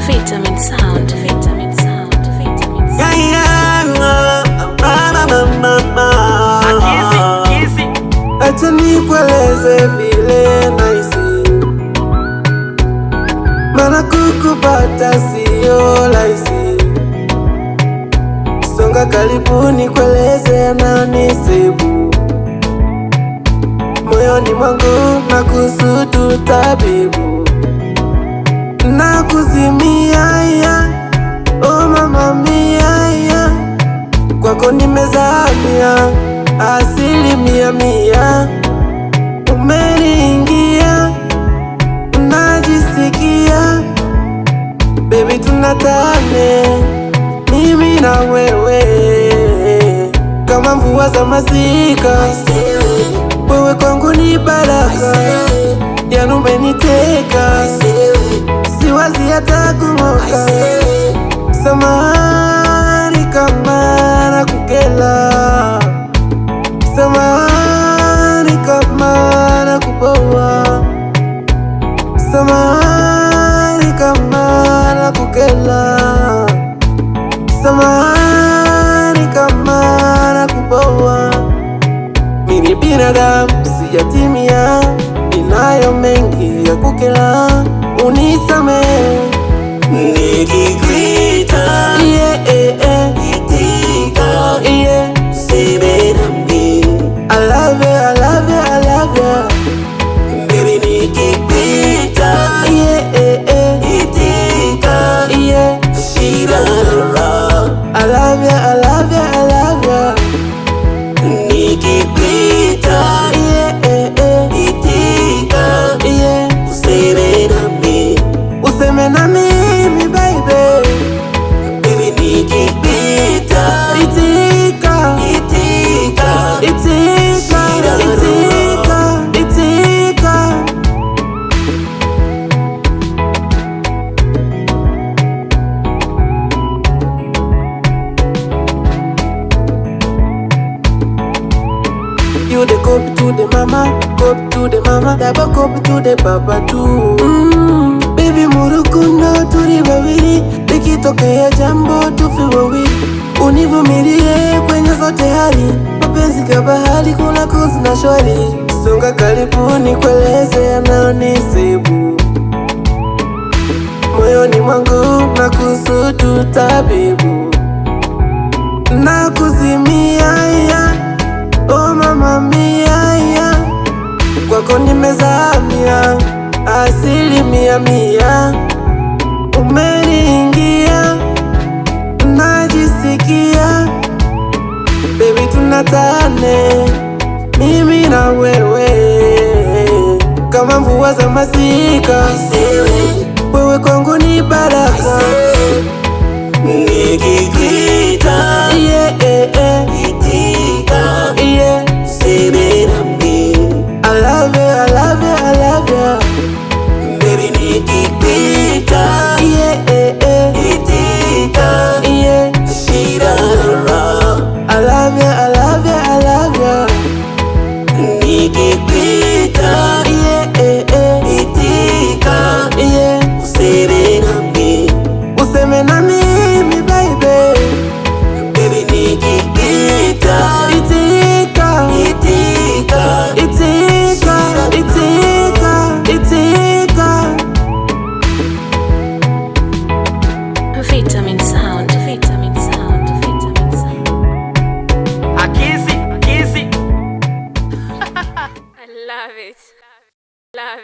Vitamin Sound, Vitamin Sound, Vitamin Sound. Acha nikueleze vile nahisi, maana kukupata sio rahisi. Songa karibu nikueleze yananisibu moyoni mwangu, na kusudu tabibu na kuzimia ya. Oh mama mia ya, kwako nimezamia 100%. Umeniingia, najisikia baby, tunatane mimi na wewe kama mvua za masika. Wewe kwangu ni baraka, yani umeniteka, siwazi hata kumoka. Samahani kama nakukela, samahani kama nakuboa, samahani kama nakukela, samahani kama nakuboa. Mimi binadamu sijatimia, ninayo mengi ya kukela, unisamehe nikikuita. Itika, useme nami I love you, I love you, I love you. Baby nikikuita, itika, shida la. I love you, I love you, I love you. Nikikuita, itika, useme nami, useme na mimi baby. Baby nikikuita, itika, itika, itika, itika, itika. You the copy to the mama, copy to the mama, double copy to the papa too. Baby murukundo turi babiri, likitokea jambo tufi wawili. Univumilie kwenye zote hali, mapenzi kabahari, kuna kozi na shwari. Songa karibu nikueleze yananisibu moyoni mwangu, na kusudu tabibu na kuzimia ya. Oh mama mia ya, kwako nimezamia 100%. Umeniingia, najisikia baby, tunatane mimi na wewe kama mvua za masika. Wewe kwangu ni baraka, nikikuita, itika, useme nami I love you, I love you, I love you. Baby nikikuita, itika, shida la. I love you, I love you, I love you. Nikikuita, itika, useme nami, useme na mimi baby. Baby nikikuita, itika, itika, itika, itika, itika. Vitamin Sound, Vitamin Sound, Vitamin Sound. Akisi. I love it. Love it.